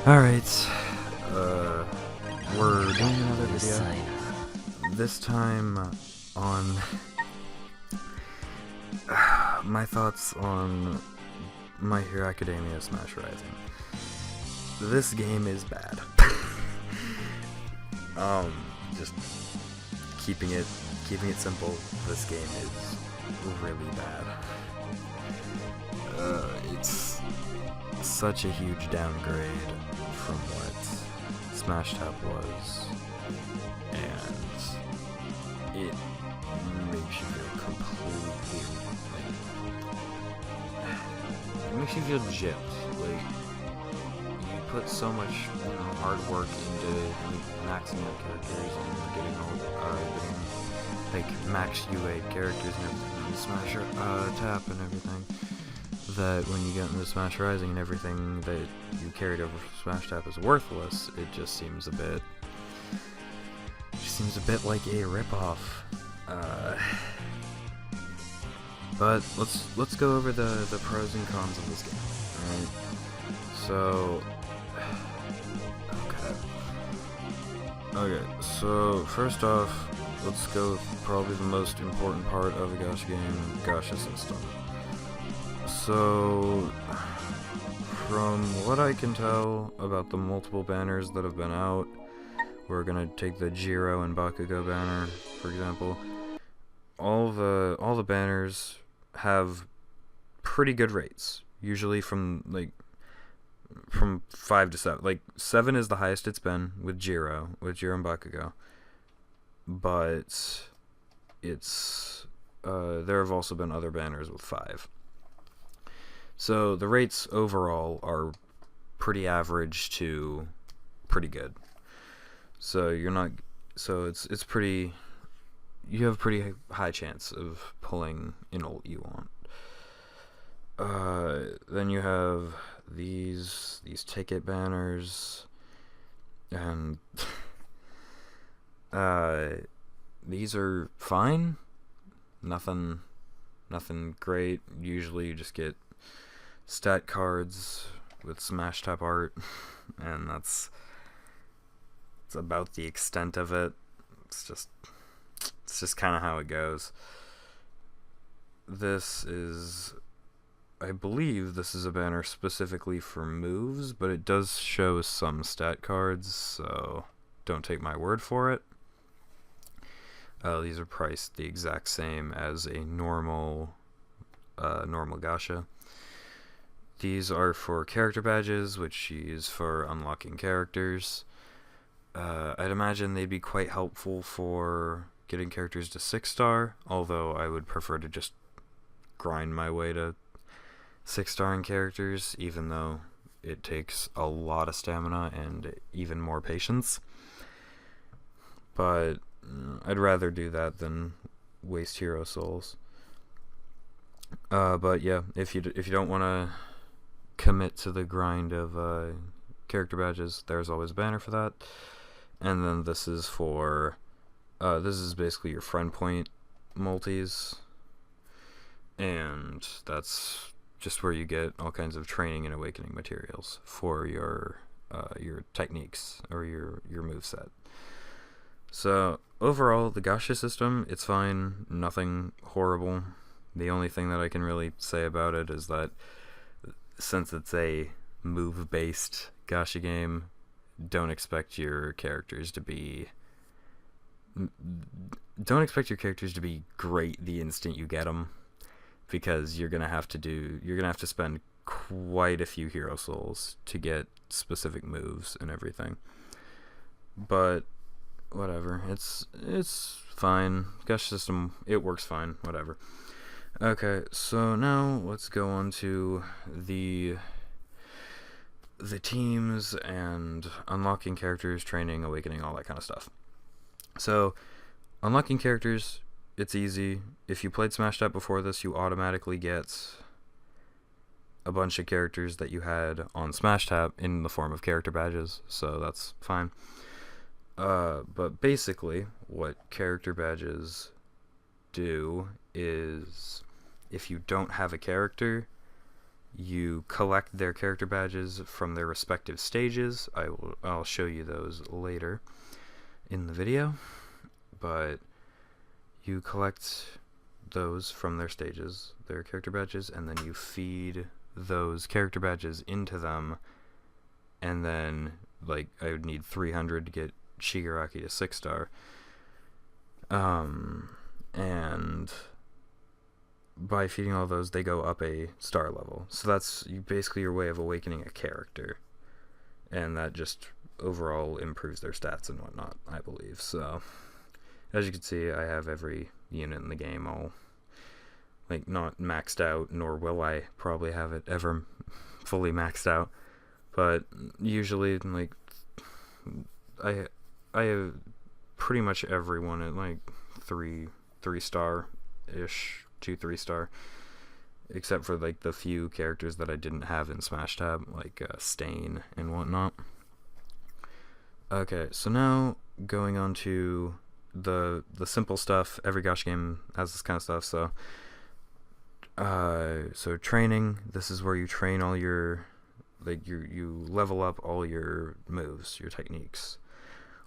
Alright, we're doing another video. This time on my thoughts on My Hero Academia Smash Rising. This game is bad. Just keeping it simple, this game is really bad. It's such a huge downgrade from what Smash Tap was, and it makes you feel completely, it makes you feel gypped. Like, you put so much hard work into maxing out characters and getting max UA characters and everything, and Smash Tap and everything, that when you get into Smash Rising and everything that you carried over from Smash Tap is worthless, it just seems a bit like a ripoff. But let's go over the pros and cons of this game. Alright. So Okay, so first off, let's go with probably the most important part of a gacha game, gacha system. So, from what I can tell about the multiple banners that have been out, we're gonna take the Jiro and Bakugo banner, for example. All the banners have pretty good rates, usually from 5 to 7. Like 7 is the highest it's been with Jiro and Bakugo. But it's there have also been other banners with 5. So the rates overall are pretty average to pretty good. So it's pretty, you have a pretty high chance of pulling an ult you want. Then you have these ticket banners, and these are fine. Nothing great. Usually you just get stat cards with Smash Tap art, and it's about the extent of it. It's just kind of how it goes. I believe this is a banner specifically for moves, but it does show some stat cards, so don't take my word for it. These are priced the exact same as a normal gacha. These are for character badges, which you use for unlocking characters. I'd imagine they'd be quite helpful for getting characters to 6-star, although I would prefer to just grind my way to 6-starring characters, even though it takes a lot of stamina and even more patience. But I'd rather do that than waste hero souls. But yeah, if you don't want to commit to the grind of character badges, there's always a banner for that. And then this is for this is basically your friend point multis, and that's just where you get all kinds of training and awakening materials for your techniques or your moveset. So overall, the gacha system, it's fine, nothing horrible. The only thing that I can really say about it is that since it's a move-based gacha game, don't expect your characters to be great the instant you get them, because you're gonna have to spend quite a few hero souls to get specific moves and everything. But whatever, it's fine. Gacha system, it works fine. Whatever. Okay, so now let's go on to the teams and unlocking characters, training, awakening, all that kind of stuff. So unlocking characters, it's easy. If you played Smash Tap before this, you automatically get a bunch of characters that you had on Smash Tap in the form of character badges, so that's fine. But basically, what character badges do is, if you don't have a character, you collect their character badges from their respective stages. I'll show you those later in the video, but you collect those from their stages, their character badges, and then you feed those character badges into them, and then, like, I would need 300 to get Shigaraki to 6-star. And by feeding all those, they go up a star level. So that's basically your way of awakening a character, and that just overall improves their stats and whatnot, I believe. So as you can see, I have every unit in the game all, like, not maxed out, nor will I probably have it ever fully maxed out, but usually, like, I have pretty much everyone at like 3-star ish, 2-3-star, except for like the few characters that I didn't have in Smash Tab, like Stain and whatnot. Okay, so now going on to the simple stuff. Every gacha game has this kind of stuff. So training. This is where you train all your, like, you level up all your moves, your techniques,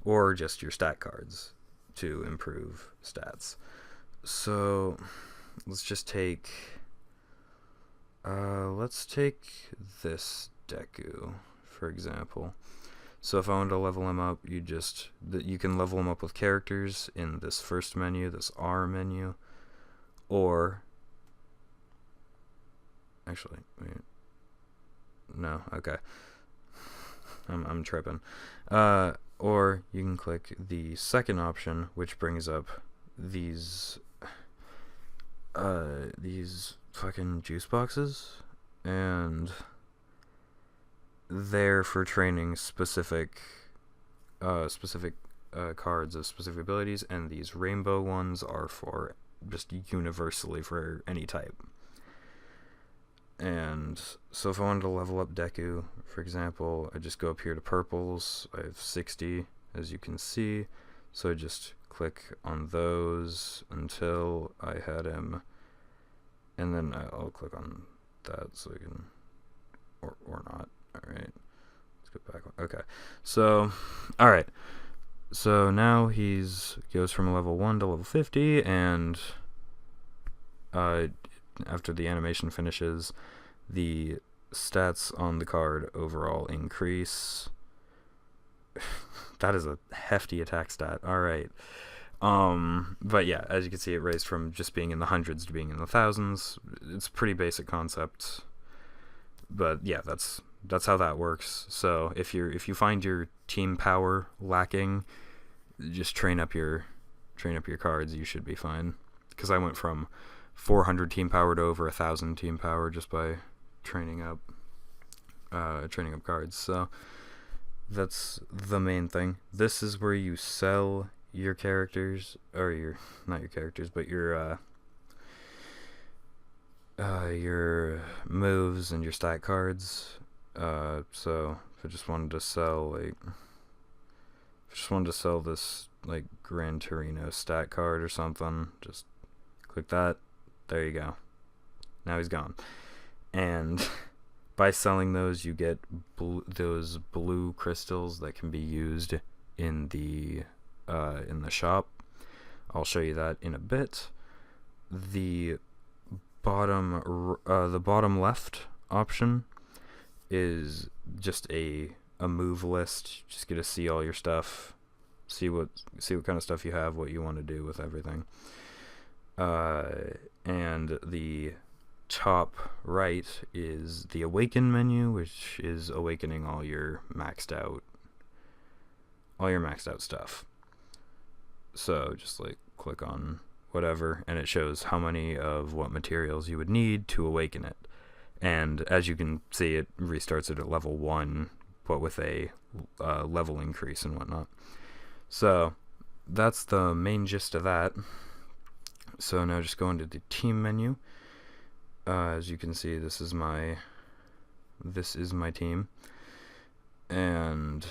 or just your stat cards to improve stats. So let's just take this Deku, for example. So if I wanted to level him up, you can level him up with characters in this first menu, this R menu, or actually, wait, no, okay, I'm tripping. Or you can click the second option, which brings up these fucking juice boxes, and they're for training specific cards of specific abilities, and these rainbow ones are for just universally for any type. And so if I wanted to level up Deku, for example, I just go up here to purples. I have 60, as you can see, so I just click on those until I had him, and then I'll click on that so we can, or not. Alright, let's go back. Okay, so, alright, so now goes from level 1 to level 50, and after the animation finishes, the stats on the card overall increase. That is a hefty attack stat. Alright. But yeah, as you can see, it raised from just being in the hundreds to being in the thousands. It's a pretty basic concept, but yeah, that's how that works. So if you find your team power lacking, just train up your cards. You should be fine. Because I went from 400 team power to over 1,000 team power just by training up cards. So that's the main thing. This is where you sell your characters, or not your characters, but your moves and your stat cards. So if I just wanted to sell this like Gran Torino stat card or something, just click that. There you go. Now he's gone. And by selling those, you get those blue crystals that can be used in the shop. I'll show you that in a bit. The bottom left option is just a move list. Just get to see all your stuff, see what kind of stuff you have, what you want to do with everything. And the top right is the awaken menu, which is awakening all your maxed out stuff. So just like click on whatever, and it shows how many of what materials you would need to awaken it. And as you can see, it restarts it at level 1, but with a level increase and whatnot. So that's the main gist of that. So now just go into the team menu. As you can see, this is my team, and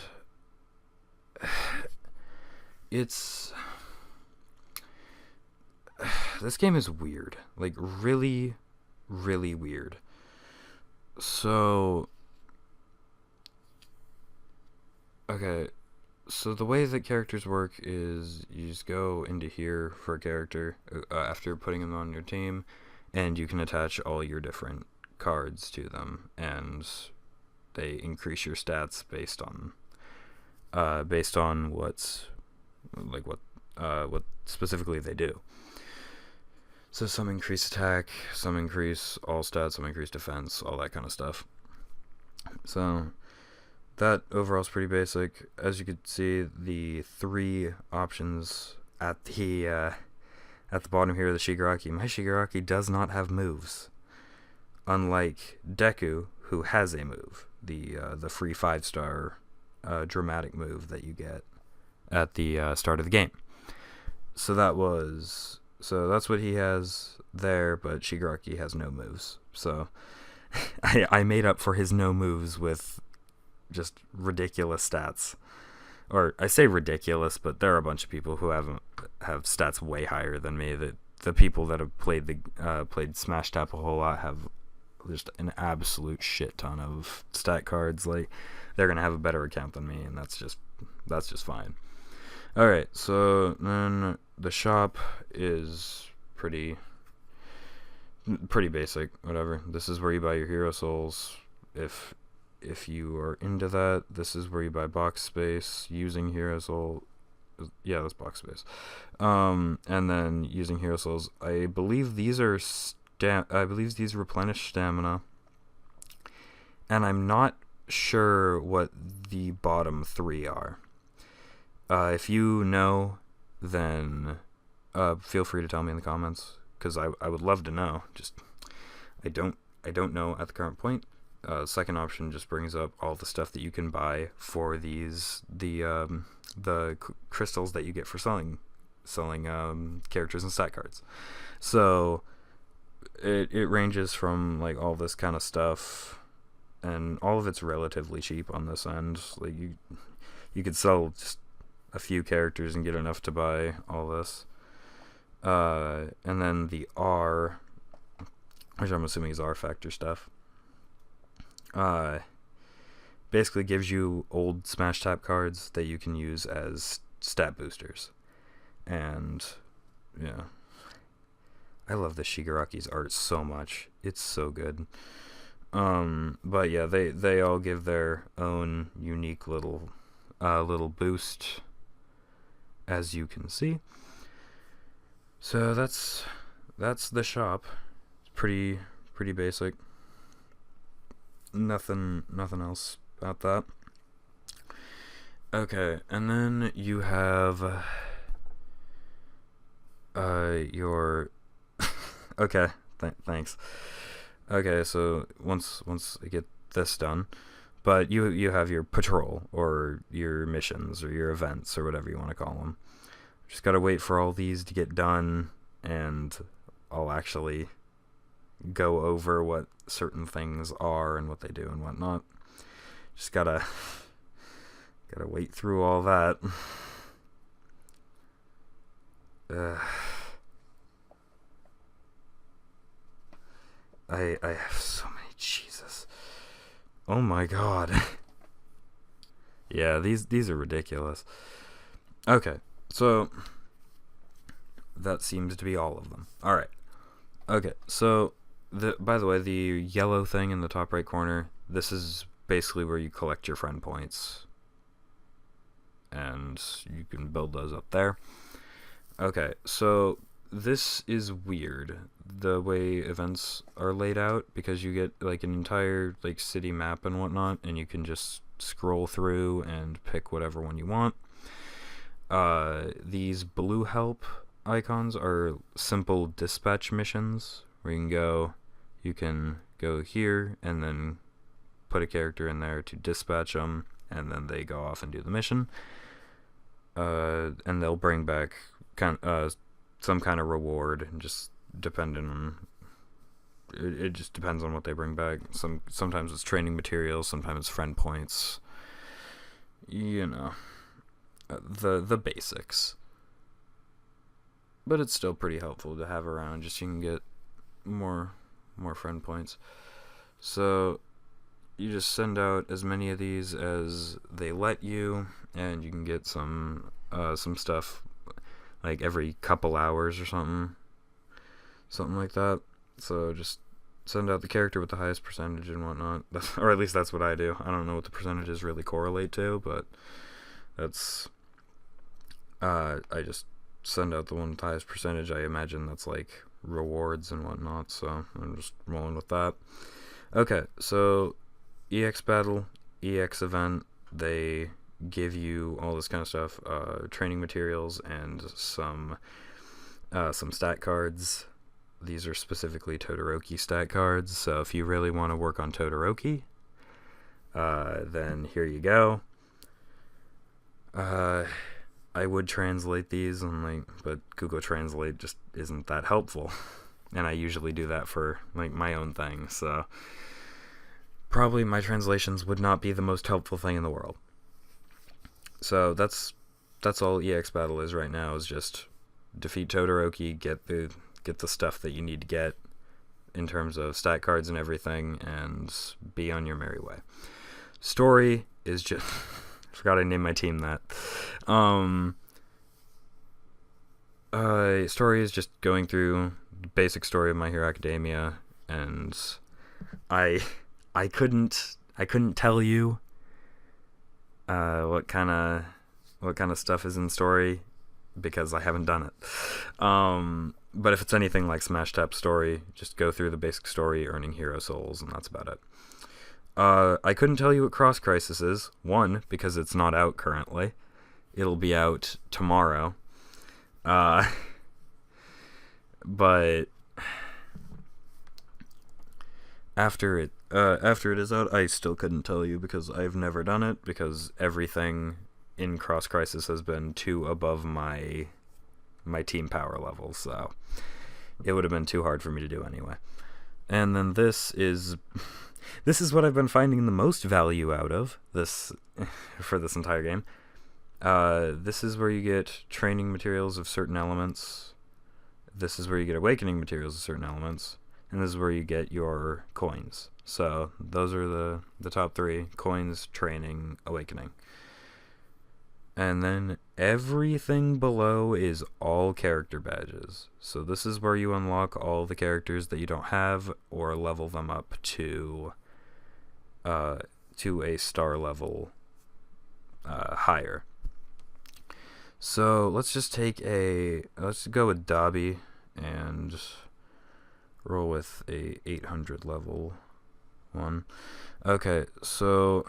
this game is weird, like really, really weird. So, okay. So the way that characters work is you just go into here for a character after putting them on your team, and you can attach all your different cards to them, and they increase your stats based on what specifically they do. So some increase attack, some increase all stats, some increase defense, all that kind of stuff. So that overall is pretty basic. As you can see, the three options at the bottom here of the Shigaraki. My Shigaraki does not have moves, unlike Deku, who has a move, the free 5-star dramatic move that you get at the start of the game. So that's what he has there, but Shigaraki has no moves. So I made up for his no moves with just ridiculous stats. Or I say ridiculous, but there are a bunch of people who have stats way higher than me. That the people that have played Smash Tap a whole lot have just an absolute shit ton of stat cards. Like, they're gonna have a better account than me, and that's just fine. All right, so then the shop is pretty basic. Whatever. This is where you buy your hero souls. If you are into that, this is where you buy box space using hero soul. Yeah, that's box space. And then using hero souls, I believe these replenish stamina, and I'm not sure what the bottom three are. If you know, then feel free to tell me in the comments, because I would love to know. Just I don't know at the current point. Second option just brings up all the stuff that you can buy for the crystals that you get for selling characters and stat cards. So it ranges from like all this kind of stuff, and all of it's relatively cheap on this end. Like you could sell just a few characters and get enough to buy all this. And then the R, which I'm assuming is R Factor stuff, basically gives you old Smash Tap cards that you can use as stat boosters. And yeah, I love the Shigaraki's art so much. It's so good. But yeah, they all give their own unique little boost, as you can see. So that's the shop. It's pretty basic. Nothing else about that. Okay, and then you have your okay, thanks. Okay, so once I get this done, but you have your patrol or your missions or your events or whatever you want to call them. Just gotta wait for all these to get done, and I'll actually go over what certain things are and what they do and whatnot. Just gotta wait through all that. I have so many. Jesus. Oh my god. Yeah, these are ridiculous. Okay, so that seems to be all of them. All right. Okay, so by the way, the yellow thing in the top right corner, this is basically where you collect your friend points, and you can build those up there. Okay, so this is weird, the way events are laid out, because you get like an entire like city map and whatnot, and you can just scroll through and pick whatever one you want. These blue help icons are simple dispatch missions where you can go here and then put a character in there to dispatch them, and then they go off and do the mission. And they'll bring back some kind of reward, just depending on it just depends on what they bring back. Sometimes it's training materials, sometimes it's friend points. You know, the basics. But it's still pretty helpful to have around, just so you can get more friend points. So you just send out as many of these as they let you, and you can get some stuff like every couple hours or something like that. So just send out the character with the highest percentage and whatnot, or at least that's what I do. I don't know what the percentages really correlate to, but that's I just send out the one with the highest percentage. I imagine that's like rewards and whatnot, so I'm just rolling with that. Okay, so EX battle, EX event, they give you all this kind of stuff, training materials and some stat cards. These are specifically Todoroki stat cards, so if you really want to work on Todoroki, then here you go. I would translate these, but Google Translate just isn't that helpful, and I usually do that for like my own thing, so probably my translations would not be the most helpful thing in the world. So that's all EX Battle is right now, is just defeat Todoroki, get the stuff that you need to get in terms of stat cards and everything, and be on your merry way. Story is just I forgot I named my team that. Story is just going through the basic story of My Hero Academia, and I couldn't tell you what kind of stuff is in story because I haven't done it. But if it's anything like Smash Tap story, just go through the basic story, earning hero souls, and that's about it. I couldn't tell you what Cross Crisis is. One, because it's not out currently. It'll be out tomorrow. But after it is out, I still couldn't tell you because I've never done it, because everything in Cross Crisis has been too above my team power level, so it would have been too hard for me to do anyway. And then this is what I've been finding the most value out of this for this entire game. This is where you get training materials of certain elements. This is where you get awakening materials of certain elements. And this is where you get your coins. So those are the top three: coins, training, awakening. And then everything below is all character badges. So this is where you unlock all the characters that you don't have, or level them up to a star level higher. So let's go with Dabi and roll with a 800 level one. Okay, so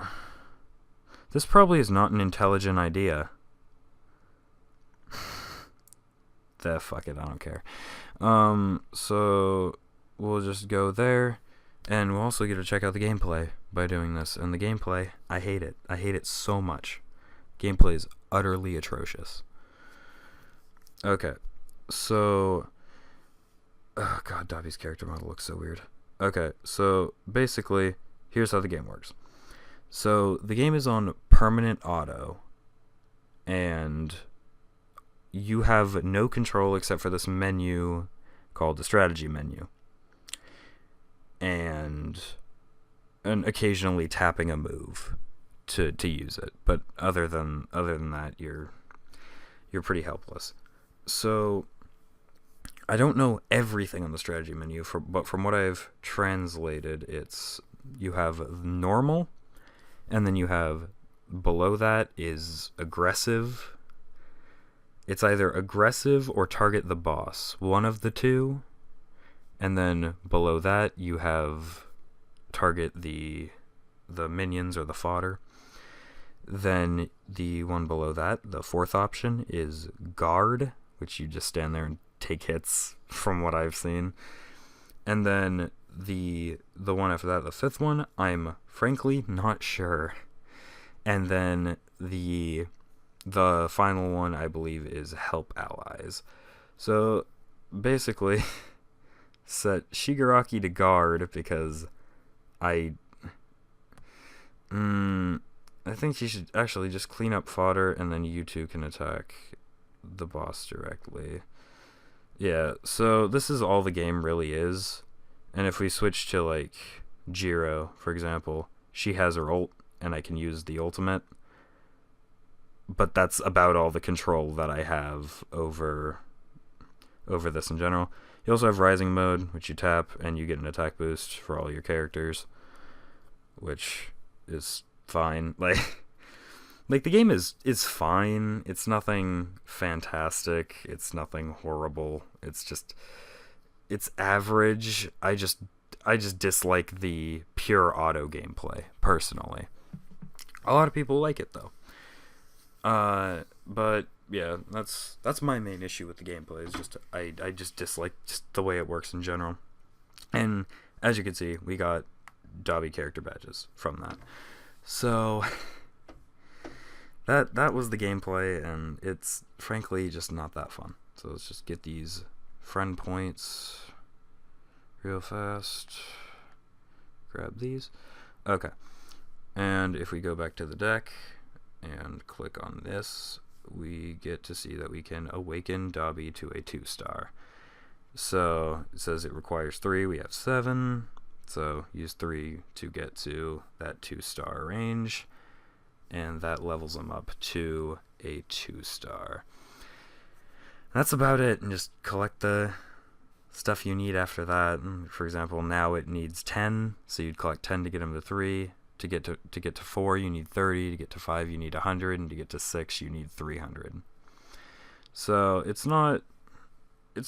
this probably is not an intelligent idea. Fuck it, I don't care. So we'll just go there, and we'll also get to check out the gameplay by doing this. And the gameplay, I hate it. I hate it so much. Gameplay is utterly atrocious. Okay, so oh god, Dabi's character model looks so weird. Okay, so basically, here's how the game works. So the game is on permanent auto, and you have no control except for this menu called the strategy menu, and occasionally tapping a move to use it. But other than that, you're pretty helpless. So I don't know everything on the strategy menu, but from what I've translated, it's you have normal, and then you have below that is aggressive. It's either aggressive or target the boss, one of the two. And then below that you have target the minions or the fodder. Then the one below that, the fourth option, is guard, which you just stand there and take hits from what I've seen. And then the one after that, the fifth one, I'm frankly not sure. And then the final one, I believe, is help allies. So basically set Shigaraki to guard because I think she should actually just clean up fodder, and then you two can attack the boss directly. Yeah, so this is all the game really is. And if we switch to like Jiro, for example, she has her ult, and I can use the ultimate, but that's about all the control that I have over this in general. You also have Rising Mode, which you tap, and you get an attack boost for all your characters, which is fine. Like the game is fine. It's nothing fantastic. It's nothing horrible. It's average. I just dislike the pure auto gameplay personally. A lot of people like it though. But yeah, that's my main issue with the gameplay. Is just I just dislike just the way it works in general. And as you can see, we got Dabi character badges from that. So that was the gameplay, and it's frankly just not that fun. So let's just get these friend points real fast. Grab these. Okay. And if we go back to the deck and click on this, we get to see that we can awaken Dabi to a 2-star. So it says it requires 3. We have 7. So use 3 to get to that 2-star range, and that levels them up to a 2-star. That's about it, and just collect the stuff you need after that. For example, now it needs 10, so you'd collect 10 to get them to 3. To get to 4, you need 30. To get to 5, you need 100, and to get to 6, you need 300. So it's not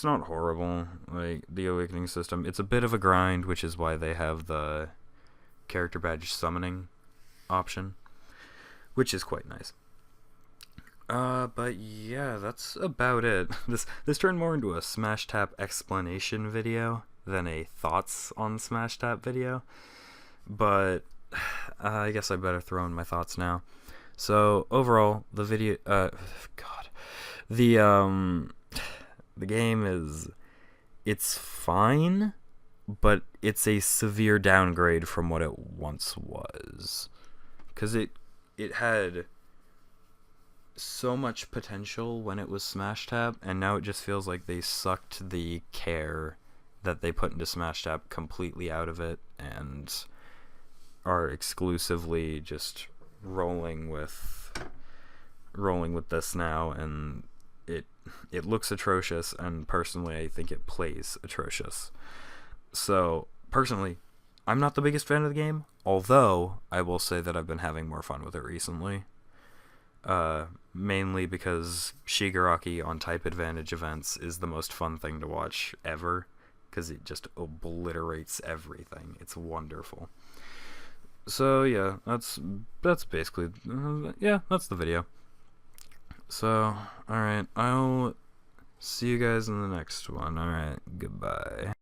horrible, like the awakening system. It's a bit of a grind, which is why they have the character badge summoning option, which is quite nice. But yeah, that's about it. This turned more into a Smash Tap explanation video than a thoughts on Smash Tap video. But I guess I better throw in my thoughts now. So overall, the video, the game it's fine, but it's a severe downgrade from what it once was, because it had so much potential when it was Smash Tap, and now it just feels like they sucked the care that they put into Smash Tap completely out of it, and are exclusively just rolling with this now, and it looks atrocious, and personally I think it plays atrocious. So personally, I'm not the biggest fan of the game, although I will say that I've been having more fun with it recently. Mainly because Shigaraki on type advantage events is the most fun thing to watch ever, because it just obliterates everything. It's wonderful. So yeah, that's basically that's the video. So alright, I'll see you guys in the next one. Alright, goodbye.